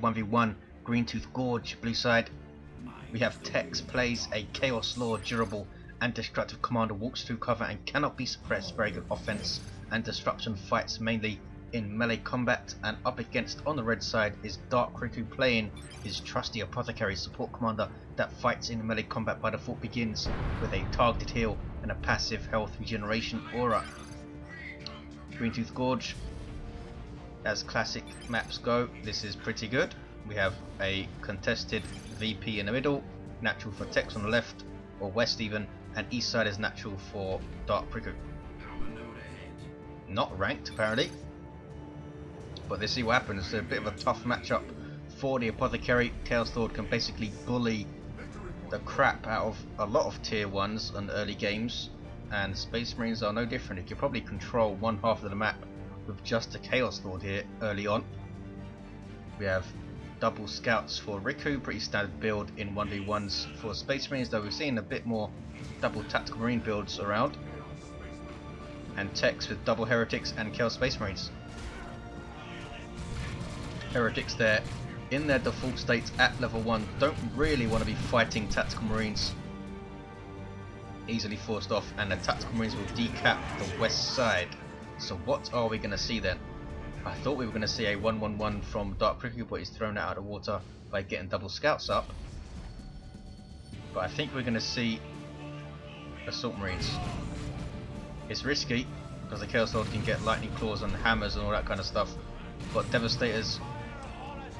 1v1 Greentooth Gorge blue side. We have Tex plays a Chaos Lord durable and destructive commander, walks through cover and cannot be suppressed. Very good offense and disruption, fights mainly in melee combat. And up against on the red side is Dark Riku playing his trusty Apothecary support commander that fights in melee combat by default, begins with a targeted heal and a passive health regeneration aura. Greentooth Gorge, as classic maps go, this is pretty good. We have a contested VP in the middle, natural for Tex on the left, or west even, and east side is natural for Dark Riku. Not ranked apparently, but let's see what happens. It's a bit of a tough matchup for the Apothecary. Chaos Lord can basically bully the crap out of a lot of tier 1s in early games, and Space Marines are no different. You can probably control one half of the map with just a Chaos Lord here early on. We have double scouts for Riku, pretty standard build in 1v1s for Space Marines, though we're seeing a bit more double tactical marine builds around, and Tex with double heretics and Chaos Space Marines. Heretics there in their default states at level 1 don't really want to be fighting tactical marines, easily forced off, and the tactical marines will decap the west side. So what are we going to see then? I thought we were going to see a 1-1-1 from Dark Riku, but he's thrown it out of the water by getting double scouts up. But I think we're going to see assault marines. It's risky because the Chaos Lord can get lightning claws and hammers and all that kind of stuff, but Devastators,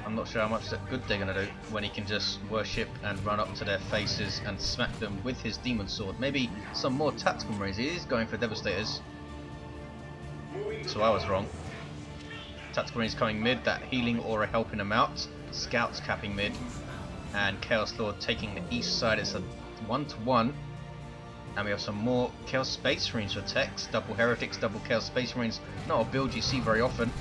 I'm not sure how much good they're going to do when he can just worship and run up to their faces and smack them with his demon sword. Maybe some more tactical marines. He is going for Devastators, so I was wrong. Tactical marines coming mid, that healing aura helping him out. Scouts capping mid, and Chaos Lord taking the east side. It's a 1-to-1, and we have some more Chaos Space Marines for Tex. Double Heretics, double Chaos Space Marines. Not a build you see very often.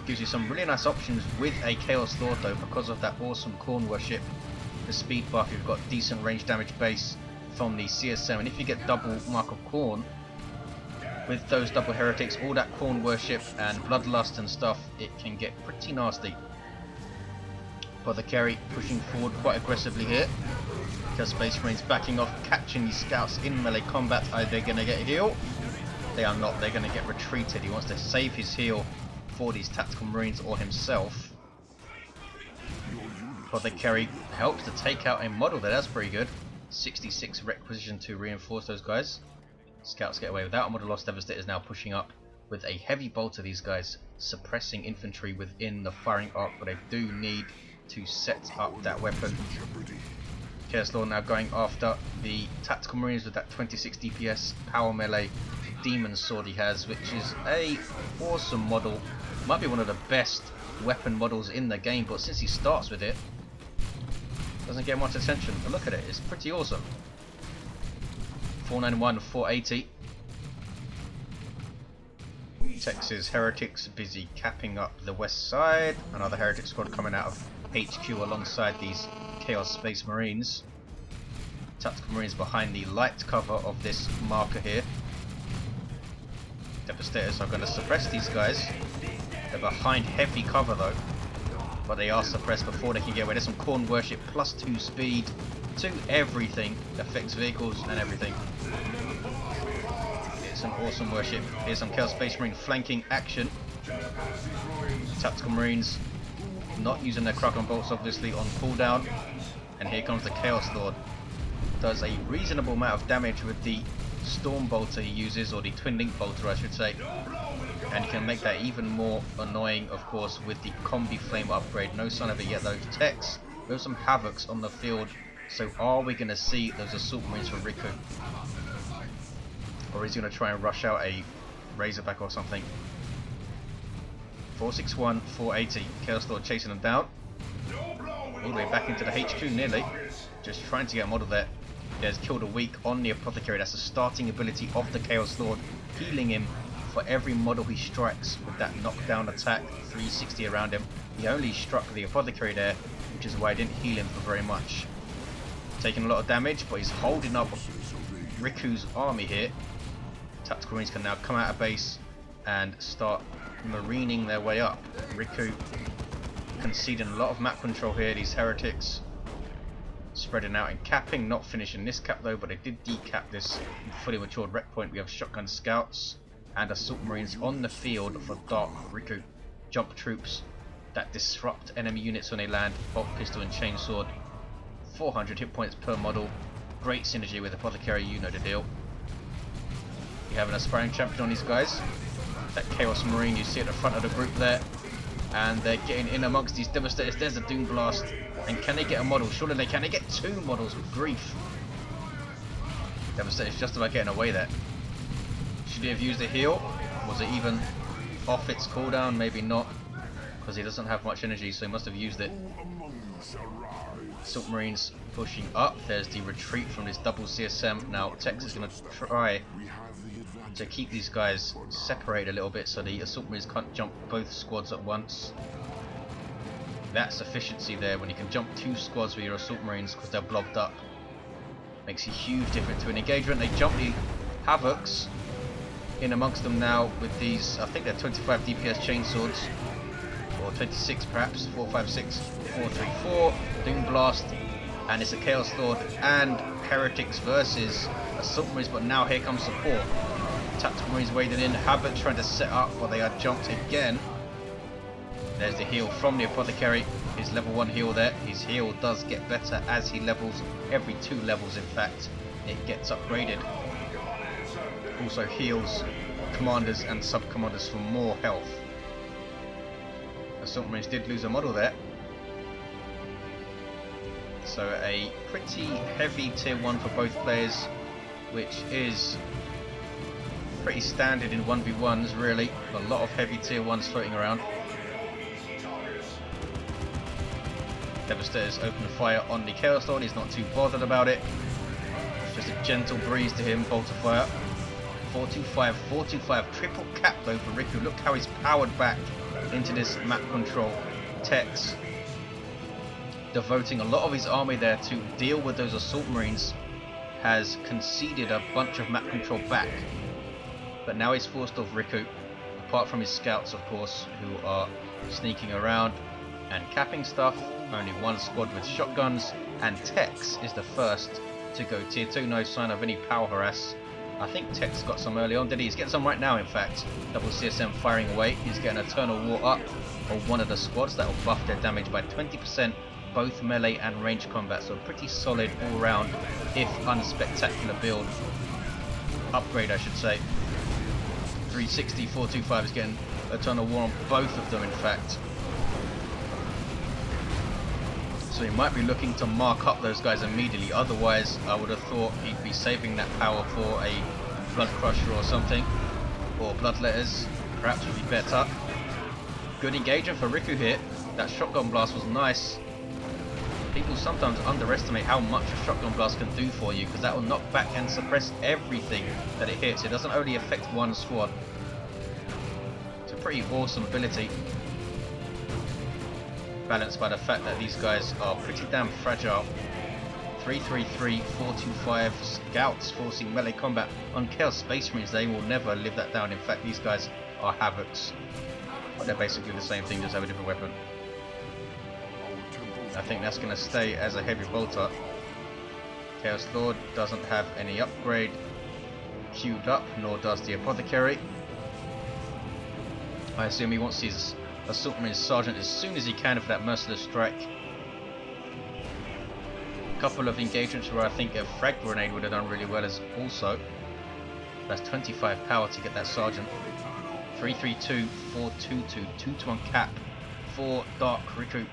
Gives you some really nice options with a Chaos Lord though, because of that awesome Khorne worship. The speed buff, you've got decent range damage base from the CSM, and if you get double Mark of Khorne with those double heretics, all that Khorne worship and bloodlust and stuff, it can get pretty nasty. Apothecary pushing forward quite aggressively here. Because Space Marines backing off, catching these scouts in melee combat. Are they going to get a heal? They are not. They're going to get retreated. He wants to save his heal for these tactical marines or himself. Apothecary helps to take out a model there. That's pretty good. 66 requisition to reinforce those guys. Scouts get away without a model lost. Devastators now pushing up with a heavy bolt of these guys, suppressing infantry within the firing arc, but they do need to set up that weapon. Chaos Lord now going after the tactical marines with that 26 DPS power melee demon sword he has, which is a awesome model. Might be one of the best weapon models in the game, but since he starts with it, doesn't get much attention. But look at it, it's pretty awesome. 491, 480. Texas Heretics busy capping up the west side. Another Heretic squad coming out of HQ alongside these Chaos Space Marines. Tactical Marines behind the light cover of this marker here. Devastators are going to suppress these guys. They're behind heavy cover though, but they are suppressed before they can get away. There's some Khorne worship, +2 speed to everything, affects vehicles and everything. It's an awesome worship. Here's some Chaos Space Marine flanking action. Tactical Marines not using their Kraken bolts obviously on cooldown, and here comes the Chaos Lord. Does a reasonable amount of damage with the Storm Bolter he uses, or the Twin Link Bolter I should say, and you can make that even more annoying of course with the Combi Flame upgrade. No sign of it yet though. Tex with some Havocs on the field, so are we going to see those Assault Marines for Riku? Or is he going to try and rush out a Razorback or something? 461, 480. Chaos Lord chasing them down. All the way back into the HQ nearly. Just trying to get a model there. He has killed a weak on the Apothecary. That's the starting ability of the Chaos Lord, healing him for every model he strikes with that knockdown attack, 360 around him. He only struck the Apothecary there, which is why I didn't heal him for very much. Taking a lot of damage, but he's holding up Riku's army here. Tactical Marines can now come out of base and start marining their way up. Riku conceding a lot of map control here, these heretics. Spreading out and capping, not finishing this cap though, but they did decap this fully matured wreck point. We have shotgun scouts and assault marines on the field for Dark Riku. Jump troops that disrupt enemy units when they land, bolt pistol and chainsword. 400 hit points per model. Great synergy with Apothecary, you know the deal. You have an aspiring champion on these guys. That Chaos Marine you see at the front of the group there. And they're getting in amongst these Devastators. There's a Doom Blast. And can they get a model? Surely they can. They get 2 models with grief. Devastator's just about getting away there. Should he have used a heal? Was it even off its cooldown? Maybe not. Because he doesn't have much energy, so he must have used it. Assault Marines pushing up. There's the retreat from this double CSM. Now Tex is going to try to keep these guys separated a little bit so the Assault Marines can't jump both squads at once. That's efficiency there, when you can jump 2 squads with your Assault Marines because they're blobbed up. Makes a huge difference to an engagement. They jump the Havocs in amongst them now with these, I think they're 25 DPS chainswords. Or 26 perhaps, 4, 5, 6, 4, 3, 4, Doom Blast, and it's a Chaos Lord and Heretics versus Assault Marines, but now here comes support. Tactical Marines wading in, Havoc trying to set up, but they are jumped again. There's the heal from the Apothecary, his level 1 heal there. His heal does get better as he levels, every 2 levels in fact, it gets upgraded. Also heals commanders and sub-commanders for more health. Assault Marines did lose a model there. So a pretty heavy tier 1 for both players, which is pretty standard in 1v1s really. A lot of heavy tier 1s floating around. Devastators open fire on the Chaos Lord, he's not too bothered about it. It's just a gentle breeze to him, bolt of fire. 425, 425, triple cap though for Riku. Look how he's powered back into this map control. Tex devoting a lot of his army there to deal with those Assault Marines, has conceded a bunch of map control back, but now he's forced off Riku, apart from his scouts of course, who are sneaking around and capping stuff. Only 1 squad with shotguns, and Tex is the first to go tier 2. No sign of any power harass. I think Tex got some early on, did he? He's getting some right now in fact. Double CSM firing away. He's getting Eternal War up on one of the squads. That will buff their damage by 20%, both melee and range combat. So pretty solid all round, if unspectacular build. Upgrade I should say. 360, 425 is getting Eternal War on both of them in fact. So he might be looking to mark up those guys immediately, otherwise I would have thought he'd be saving that power for a Blood Crusher or something, or Bloodletters, perhaps would be better. Good engagement for Riku here. That shotgun blast was nice. People sometimes underestimate how much a shotgun blast can do for you, because that will knock back and suppress everything that it hits. It doesn't only affect 1 squad. It's a pretty awesome ability, balanced by the fact that these guys are pretty damn fragile. 333, 425 scouts forcing melee combat on Chaos Space Marines. They will never live that down. In fact, these guys are Havocs, but they're basically the same thing, just have a different weapon. I think that's going to stay as a heavy bolter. Chaos Lord doesn't have any upgrade queued up, nor does the Apothecary. I assume he wants his Assault Marine Sergeant as soon as he can for that merciless strike. A couple of engagements where I think a frag grenade would have done really well as also. That's 25 power to get that Sergeant. 332, 422, 2-to-1 cap for Dark Riku.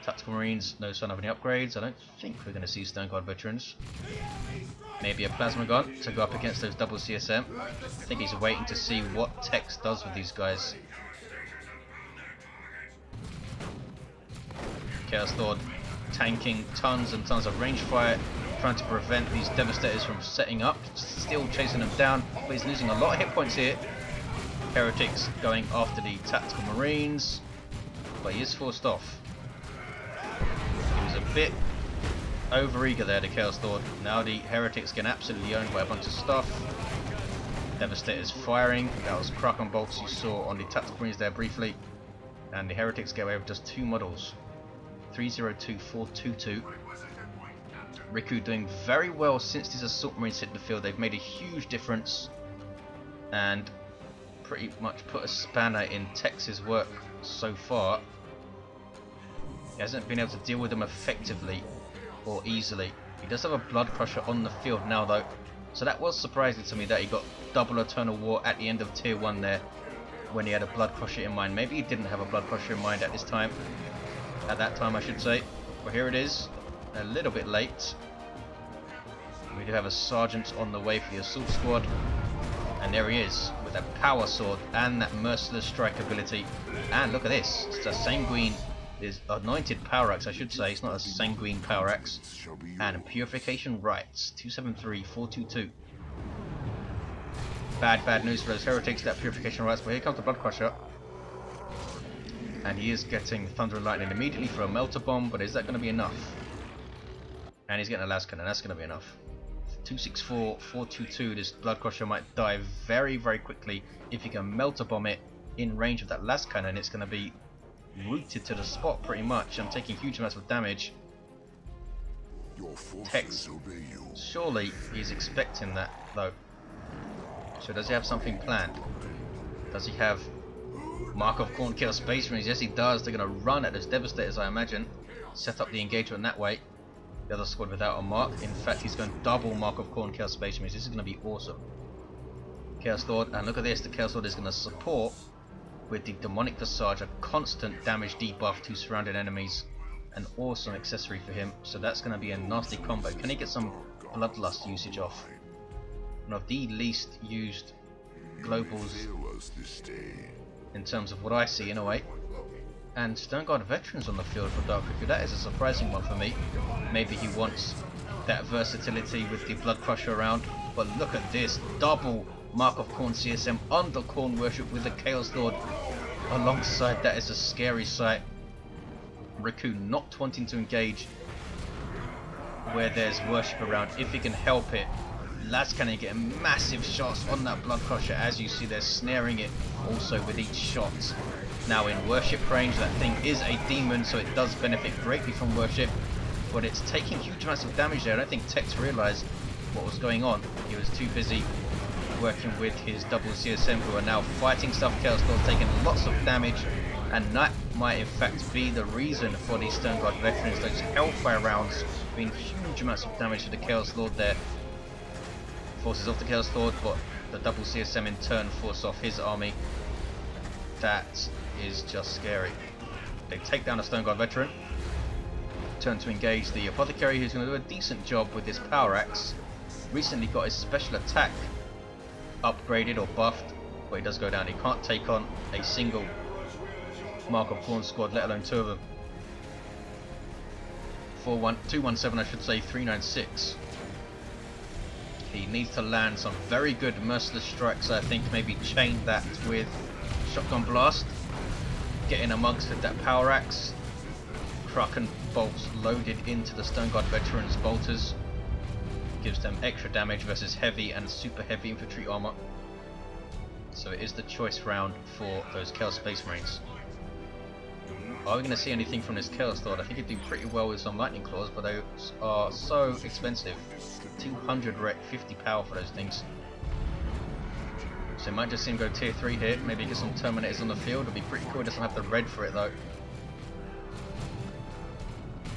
Tactical Marines, no sign of any upgrades. I don't think we're going to see Stone Guard Veterans. Maybe a Plasma Gun to go up against those double CSM. I think he's waiting to see what Tex does with these guys. Chaos Lord tanking tons and tons of range fire, trying to prevent these Devastators from setting up, still chasing them down, but he's losing a lot of hit points here. Heretics going after the Tactical Marines, but he is forced off. He was a bit overeager there, the Chaos Lord. Now the Heretics get absolutely owned by a bunch of stuff. Devastators firing, that was crack and bolts you saw on the Tactical Marines there briefly. And the Heretics get away with just 2 models. 302, 422. Riku doing very well since these Assault Marines hit the field. They've made a huge difference and pretty much put a spanner in Tex's work so far. He hasn't been able to deal with them effectively or easily. He does have a Blood Crusher on the field now though, so that was surprising to me that he got double Eternal War at the end of Tier 1 there when he had a Blood Crusher in mind. Maybe he didn't have a Blood Crusher in mind at this time. At that time I should say. Well, here it is, a little bit late. We do have a Sergeant on the way for the Assault Squad. And there he is, with that Power Sword and that Merciless Strike ability. And look at this, it's a Sanguine, is Anointed Power Axe I should say, it's not a Sanguine Power Axe. And a Purification Rites, 273, 422. Bad news for those Heretics, that Purification Rites, but here comes the Blood Crusher. And he is getting Thunder and Lightning immediately for a Melter Bomb, but is that going to be enough? And he's getting a Las Cannon, that's going to be enough. 264, 422, this Blood Crusher might die very quickly. If he can Melter Bomb it in range of that Las Cannon, it's going to be rooted to the spot pretty much. I'm taking huge amounts of damage. Tex, surely he's expecting that though. So does he have something planned? Does he have Mark of Khorne kill Space Marines? Yes he does. They're going to run at those Devastators I imagine. Set up the engagement that way. The other squad without a mark. In fact he's going double Mark of Khorne Chaos Space Marines. This is going to be awesome. Chaos Lord, and look at this, the Chaos Lord is going to support with the Demonic Visage, a constant damage debuff to surrounding enemies. An awesome accessory for him, so that's going to be a nasty combo. Can he get some Bloodlust usage off? One of the least used globals in terms of what I see in a way. And Stoneguard Veterans on the field for Dark Riku, that is a surprising one for me. Maybe he wants that versatility with the Blood Crusher around, but look at this, double Mark of Khorne CSM under Khorne Worship with the Chaos Lord alongside. That is a scary sight. Riku not wanting to engage where there's worship around if he can help it. Las Cannon getting massive shots on that Blood Crusher, as you see they're snaring it also with each shot. Now in worship range, that thing is a demon, so it does benefit greatly from worship, but it's taking huge amounts of damage there. I don't think Tex realised what was going on. He was too busy working with his double CSM, who are now fighting stuff. Chaos Lord's taking lots of damage, and that might in fact be the reason for these Stoneguard Veterans. Those Hellfire rounds doing huge amounts of damage to the Chaos Lord there. Forces off the Chaos Lord, but the double CSM in turn force off his army. That is just scary. They take down a Stoneguard Veteran. Turn to engage the Apothecary, who's going to do a decent job with his Power Axe. Recently got his special attack upgraded or buffed, but he does go down. He can't take on a single Mark of Khorne squad, let alone 2 of them. 217 I should say, 396. He needs to land some very good merciless strikes. I think maybe chain that with Shotgun Blast, getting amongst with that Power Axe. Kraken bolts loaded into the Stoneguard Veterans bolters. Gives them extra damage versus heavy and super heavy infantry armor. So it is the choice round for those Chaos Space Marines. Are we going to see anything from this Chaos Lord? I think it'd do pretty well with some Lightning Claws, but those are so expensive. 200 rec, 50 power for those things. So it might just see him go tier 3 here, maybe get some Terminators on the field. It'd be pretty cool. He doesn't have the red for it though.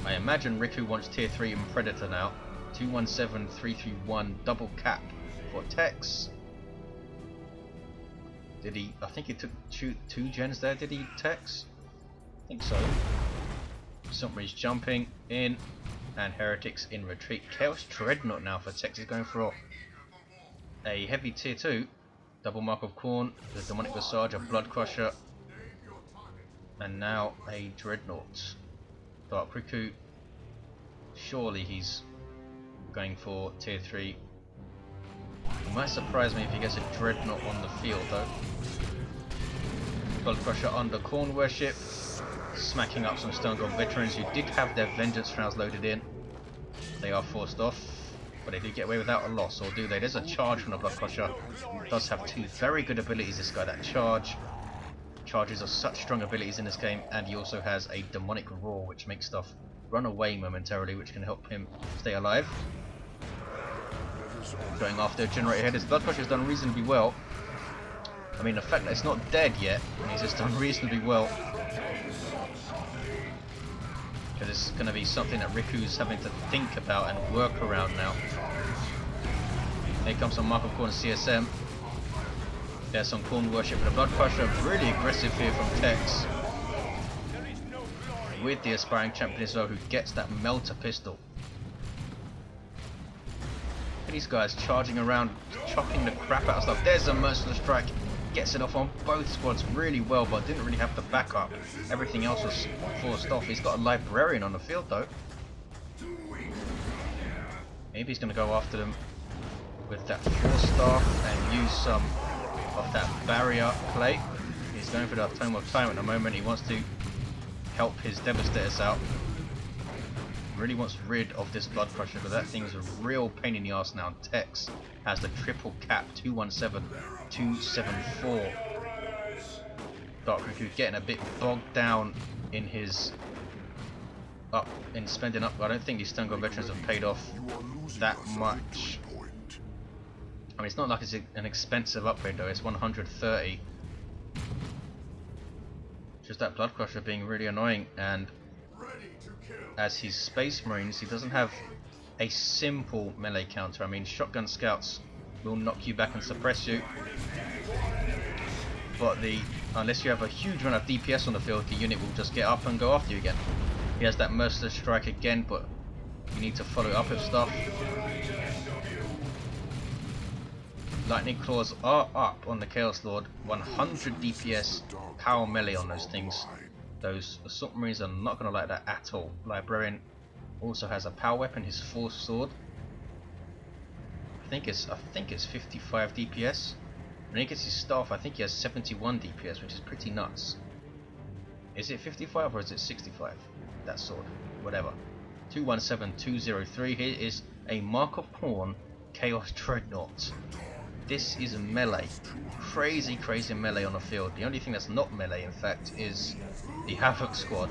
I imagine Riku wants tier 3 in Predator now. 217, 331, double cap for Tex. Did he? I think he took two gens there, did he, Tex? I think so. Somebody's jumping in, and Heretics in retreat. Chaos Dreadnought now for Tex. He's going for a heavy tier 2. Double Mark of Khorne, the Demonic Visage, a Blood Crusher, and now a Dreadnought. Dark Riku. Surely he's going for tier 3. It might surprise me if he gets a Dreadnought on the field though. Blood Crusher under Khorne Worship, smacking up some Stoneguard Veterans who did have their Vengeance rounds loaded in. They are forced off, but they do get away without a loss, or do they? There's a charge from the Blood Crusher. Does have 2 very good abilities, this guy. That charge Charges are such strong abilities in this game, and he also has a demonic roar which makes stuff run away momentarily, which can help him stay alive. Going after Generator Head, his Blood Crusher has done reasonably well. I mean, the fact that it's not dead yet, and he's just done reasonably well. Because it's going to be something that Riku's having to think about and work around now. Here comes some Mark of Khorne CSM. There's some Khorne worship with the Blood Crusher. Really aggressive here from Tex. With the aspiring champion as well, who gets that melter pistol. Look at these guys charging around, chopping the crap out of stuff. There's a merciless strike. Gets it off on both squads really well, but didn't really have the backup. Everything else was forced off. He's got a Librarian on the field though. Maybe he's going to go after them with that Force Staff and use some of that barrier plate. He's going for the Tome of Time at the moment. He wants to help his Devastators out. Really wants rid of this Blood Crusher, because that thing's a real pain in the arse now. Tex has the triple cap, 217, 274. Dark Riku getting a bit bogged down in his spending up. I don't think these Stone God veterans have paid off that much. I mean, it's not like it's an expensive upgrade though, it's 130. Just that Blood Crusher being really annoying, and as he's Space Marines, he doesn't have a simple melee counter. I mean, shotgun scouts will knock you back and suppress you, but unless you have a huge amount of DPS on the field, the unit will just get up and go after you again. He has that merciless strike again, but you need to follow it up with stuff. Lightning Claws are up on the Chaos Lord, 100 DPS power melee on those things. Those Assault Marines are not going to like that at all. Librarian also has a power weapon, his Force Sword. I think it's 55 DPS. When he gets his staff, I think he has 71 DPS, which is pretty nuts. Is it 55 or is it 65? That sword, whatever. 217203. Here is a Mark of Khorne Chaos Dreadnought. This is melee. Crazy melee on the field. The only thing that's not melee, in fact, is the Havoc squad.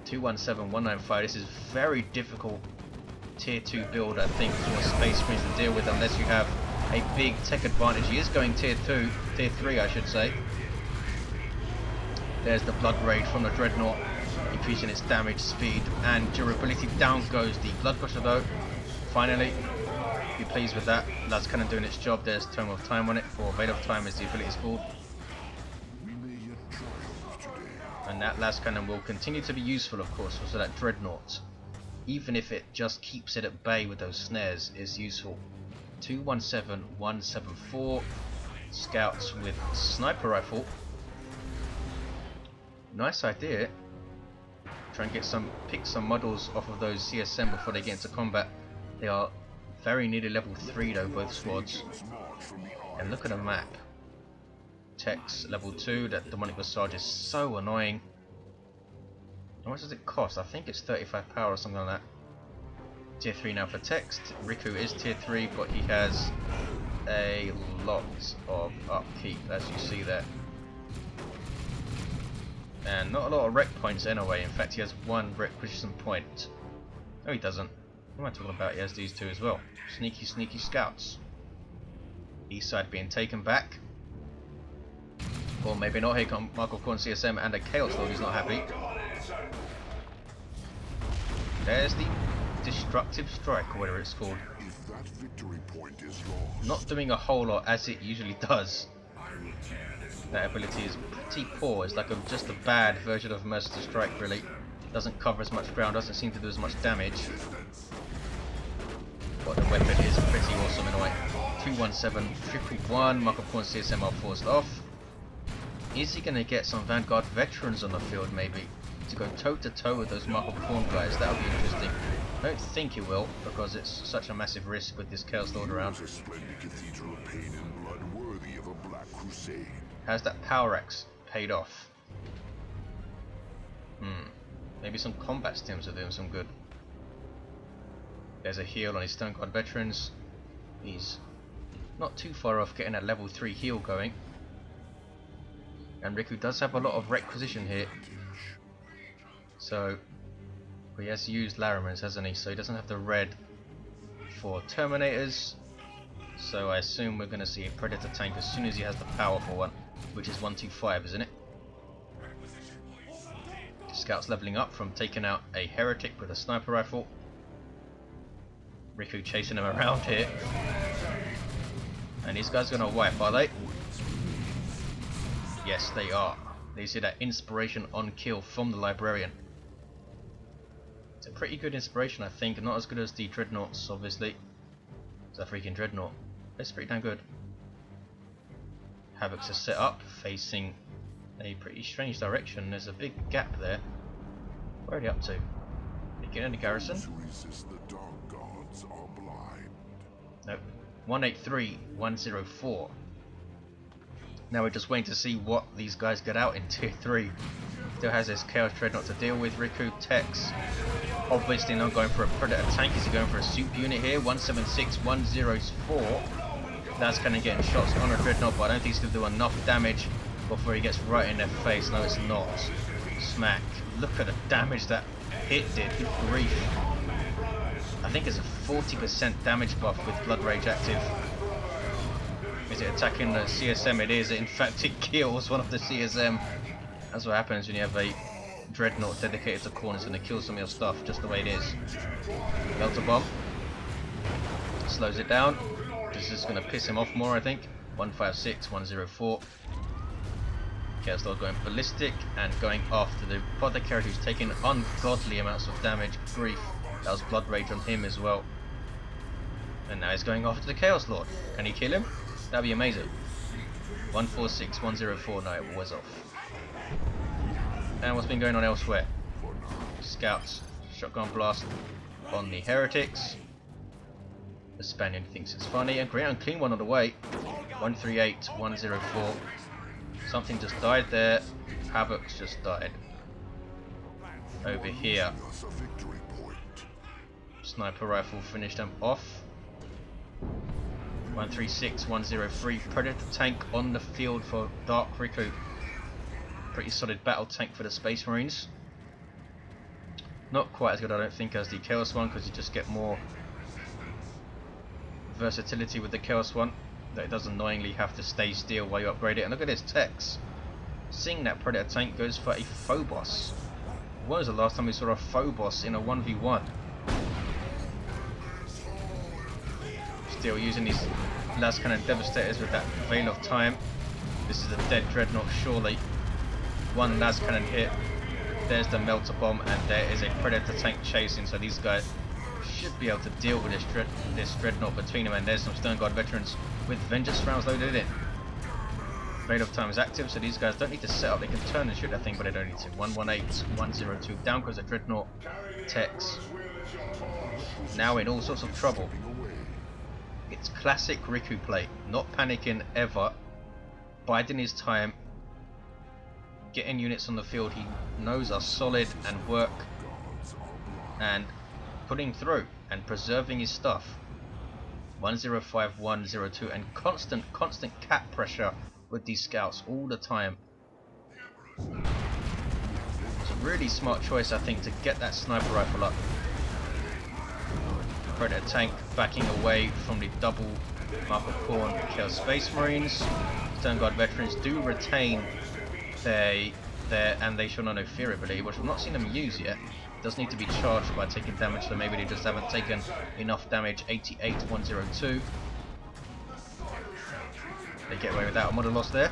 217195. This is very difficult tier 2 build, I think, for Space Marines to deal with unless you have a big tech advantage. He is going tier 3 I should say. There's the Blood Raid from the Dreadnought, increasing its damage, speed and durability. Down goes the Blood Crusher though. Finally, be pleased with that. Las Cannon doing its job. There's Tome of Time on it, or Veil of Time as the ability is called. And that Las Cannon will continue to be useful, of course, so that Dreadnought, even if it just keeps it at bay with those snares, is useful. 217174. Scouts with Sniper Rifle. Nice idea. Try and pick some models off of those CSM before they get into combat. They are very nearly level 3 though, both squads. And look at the map. Tex level 2, that Demonic Visage is so annoying. How much does it cost? I think it's 35 power or something like that. Tier 3 now for Tex. Riku is tier 3, but he has a lot of upkeep, as you see there. And not a lot of rec points anyway. In fact, he has 1 requisition point. No, he doesn't. What am I talking about? He has these 2 as well. Sneaky scouts. East side being taken back. Or maybe not. Here come Mark of Khorne CSM and a Chaos Lord who's not happy. There's the Destructive Strike, or whatever it's called. Not doing a whole lot as it usually does. That ability is pretty poor. It's like just a bad version of Merciless Strike, really. Doesn't cover as much ground, doesn't seem to do as much damage. But the weapon is pretty awesome in a way. 217111, Mark of Khorne CSM are forced off. Is he going to get some Vanguard veterans on the field, maybe? To go toe to toe with those Mark of Khorne guys? That would be interesting. I don't think he will, because it's such a massive risk with this Chaos Lord around. Has that Power Axe paid off? Maybe some combat stims will do him some good. There's a heal on his Stone God veterans. He's not too far off getting that level 3 heal going. And Riku does have a lot of requisition here. So he has used Laramans, hasn't he? So he doesn't have the red for Terminators. So I assume we're going to see a Predator tank as soon as he has the powerful one, which is 125, isn't it? Scouts leveling up from taking out a heretic with a sniper rifle. Riku chasing him around here. And these guys are going to wipe, are they? Yes, they are. They see that inspiration on kill from the Librarian. It's a pretty good inspiration, I think. Not as good as the Dreadnoughts, obviously. It's a freaking Dreadnought. It's pretty damn good. Havocs are set up, facing a pretty strange direction. There's a big gap there. Where are they up to? They get in the garrison? Nope. 183, 104. Now we're just waiting to see what these guys get out in tier 3. Still has this Chaos Dreadnought to deal with. Riku, Tex. Obviously not going for a Predator tank. Is he going for a soup unit here? 176, 104. That's kind of getting shots on a Dreadnought, but I don't think he's going to do enough damage before he gets right in their face. No, it's not. Smack. Look at the damage that hit did. Good grief. I think it's a 40% damage buff with Blood Rage active. Is it attacking the CSM? It is. In fact, it kills one of the CSM. That's what happens when you have a Dreadnought dedicated to Khorne. It's going to kill some of your stuff, just the way it is. Melter Bomb. Slows it down. This is going to piss him off more, I think. 156, 104. Chaos Lord going ballistic and going after the Apothecary, who's taking ungodly amounts of damage. Grief. That was Blood Rage on him as well. And now he's going after the Chaos Lord. Can he kill him? That'd be amazing. 146, 104. No, it was off. And what's been going on elsewhere? Scouts, shotgun blast on the heretics. The Spaniard thinks it's funny, and great unclean one on the way. 138, 104. Something just died there. Havoc's just died. Over here. Sniper rifle finished them off. 136, 103. Predator tank on the field for Dark Riku. Pretty solid battle tank for the Space Marines. Not quite as good, I don't think, as the Chaos one, because you just get more versatility with the Chaos one. That it does annoyingly have to stay still while you upgrade it. And look at this Tex. Seeing that Predator tank goes for a Phobos. When was the last time we saw a Phobos in a 1v1? Still using these Las Cannon Devastators with that Veil of Time. This is a dead Dreadnought, surely. One Las Cannon hit. There's the Melter Bomb, and there is a Predator tank chasing. So these guys should be able to deal with this Dreadnought between them. And there's some Stern Guard veterans with Vengeance rounds loaded in. Veil of Time is active, so these guys don't need to set up. They can turn and shoot that thing, but they don't need to. 118, 102. Down goes the Dreadnought. Tex. Now in all sorts of trouble. It's classic Riku play. Not panicking ever. Biding his time. Getting units on the field he knows are solid and work. And putting through and preserving his stuff. 105, 102, and constant cap pressure with these scouts all the time. It's a really smart choice, I think, to get that sniper rifle up. Predator tank backing away from the double Mark of Khorne Chaos Space Marines. Stern Guard veterans do retain their and they shall know no fear ability, which we've not seen them use yet. Does need to be charged by taking damage, so maybe they just haven't taken enough damage. 88, 102. They get away without a model loss there.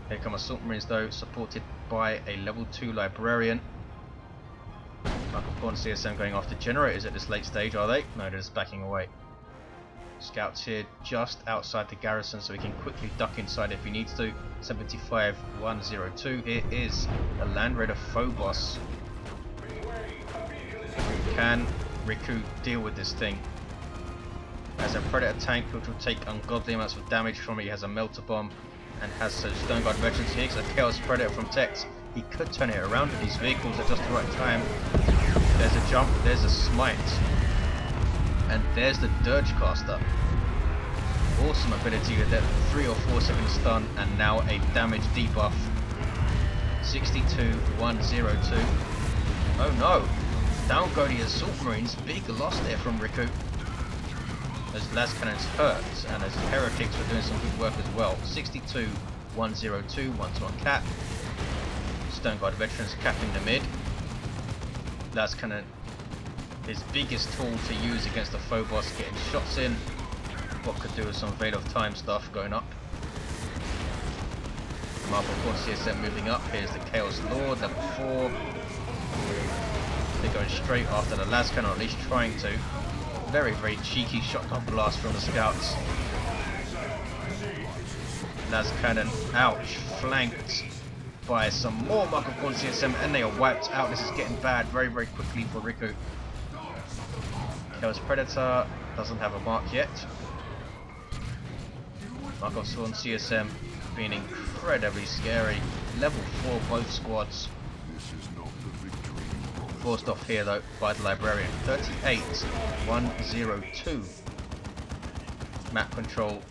Here come Assault Marines though, supported by a level 2 Librarian. Michael Khorne CSM going after generators at this late stage, are they? No, they're just backing away. Scouts here just outside the garrison, so he can quickly duck inside if he needs to. 75, 102. Here is the Land Raider Phobos. Can Riku deal with this thing? As a Predator tank which will take ungodly amounts of damage from it. He has a Melter Bomb and has some Stern Guard veterans. He takes a Chaos Predator from Tex. He could turn it around with these vehicles at just the right time. There's a jump, there's a smite. And there's the Dirge Caster. awesome ability with that 3 or 4 second stun, and now a damage debuff. 62-102. Oh no! Down go the Assault Marines. Big loss there from Riku. Those las cannons hurt, and those heretics were doing some good work as well. 62-102, 1-to-1 cap. Stone Guard veterans capping the mid. Las cannon, his biggest tool to use against the Phobos, getting shots in. What could do with some Veil of Time stuff going up. Marble Khorne CSM moving up. Here's the Chaos Lord, level 4. They're going straight after the las cannon, or at least trying to. Very, very cheeky shotgun blast from the scouts. Las cannon, ouch, flanked by some more Marble Khorne CSM, and they are wiped out. This is getting bad very, very quickly for Riku. Chaos Predator doesn't have a mark yet. Marble Khorne CSM being incredibly scary. Level 4 both squads. Forced off here though by the Librarian. 38-102. Map control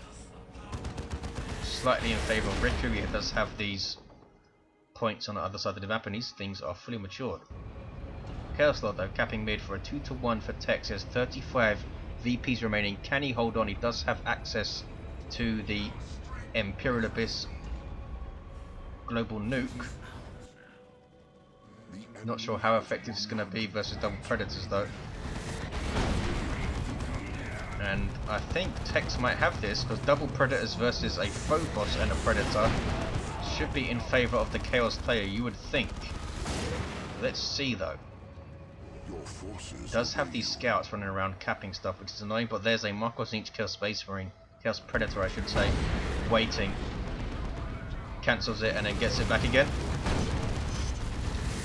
slightly in favour of Riku. He does have these points on the other side of the map, and these things are fully matured. Chaos Lord though capping mid for a 2-to-1 for Tex. He has 35 VPs remaining. Can he hold on? He does have access to the Imperial Abyss global nuke. Not sure how effective it's going to be versus double predators though. And I think Tex might have this, because double predators versus a Phobos and a predator should be in favour of the Chaos player, you would think. Let's see though. He does have these scouts running around capping stuff, which is annoying, but there's a Marcos Inch Chaos Space Marine, Chaos Predator I should say, waiting. Cancels it and then gets it back again.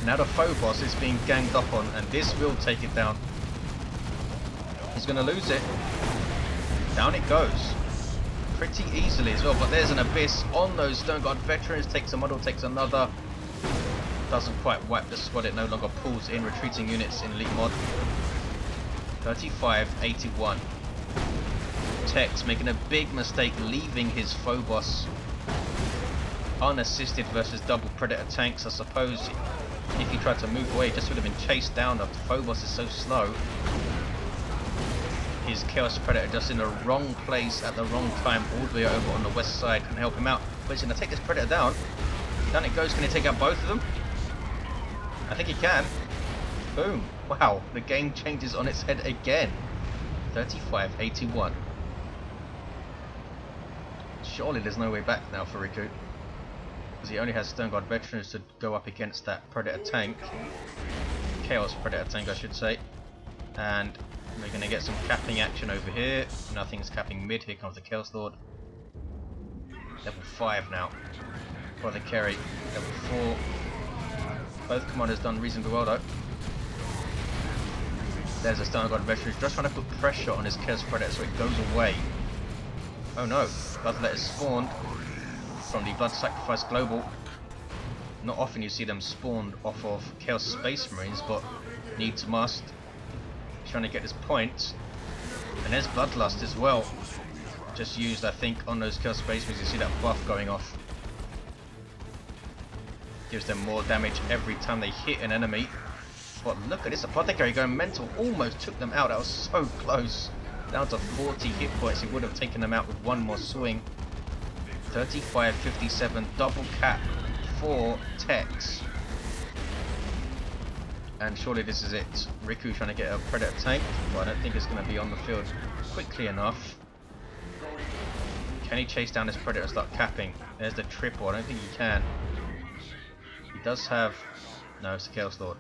Now the Phobos is being ganged up on, and this will take it down. He's going to lose it. Down it goes. Pretty easily as well, but there's an Abyss on those Stone Guard veterans. Takes a model, takes another. Doesn't quite wipe the squad, it no longer pulls in retreating units in Elite Mod. 35-81. Tex making a big mistake, leaving his Phobos unassisted versus double Predator tanks. I suppose if he tried to move away, he just would have been chased down. The Phobos is so slow. His Chaos Predator just in the wrong place at the wrong time, all the way over on the west side, can help him out. But he's going to take this Predator down. Down it goes. Can he take out both of them? I think he can. Boom. Wow, the game changes on its head again. 35-81. Surely there's no way back now for Riku, because he only has Stone Guard veterans to go up against that Predator tank. Chaos Predator tank I should say. And we're going to get some capping action over here. Nothing's capping mid. Here comes the Chaos Lord. Level 5 now. Apothecary, level 4. Both commanders done reasonably well though. There's a Stone Guard veteran just trying to put pressure on his Chaos Predator so it goes away. Oh no, Bloodlet is spawned from the Blood Sacrifice Global. Not often you see them spawned off of Chaos Space Marines, but needs must. Trying to get this point. And there's Bloodlust as well. Just used I think on those Chaos Space Marines. You see that buff going off. Gives them more damage every time they hit an enemy. But look at this Apothecary going mental. Almost took them out. That was so close. Down to 40 hit points. He would have taken them out with one more swing. 35-57. Double cap for Tex. And surely this is it. Riku trying to get a Predator tank. But I don't think it's going to be on the field quickly enough. Can he chase down this Predator and start capping? There's the triple. I don't think he can. He does have... No, it's the Chaos Lord.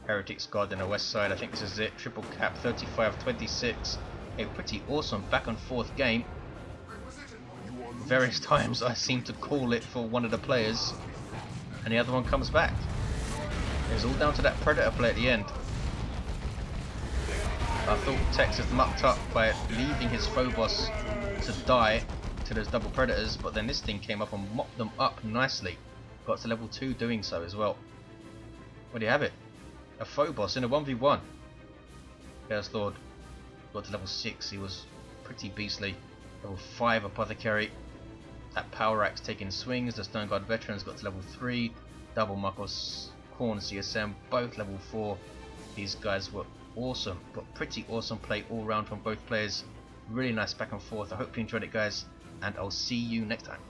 Heretics God in the west side. I think this is it. Triple cap. 35-26. A pretty awesome back and forth game. Various times I seem to call it for one of the players, and the other one comes back. It's all down to that Predator play at the end. I thought Tex was mucked up by leaving his Phobos to die to those double Predators, but then this thing came up and mopped them up nicely. Got to level 2 doing so as well. Well, do you have it? A Phobos in a 1v1. Chaos Lord got to level 6, he was pretty beastly. Level 5 Apothecary. That Power Axe taking swings. The Stone Guard Veterans got to level 3. Double Marcos Khorne CSM, both level 4. These guys were awesome, but pretty awesome play all round from both players. Really nice back and forth. I hope you enjoyed it, guys, and I'll see you next time.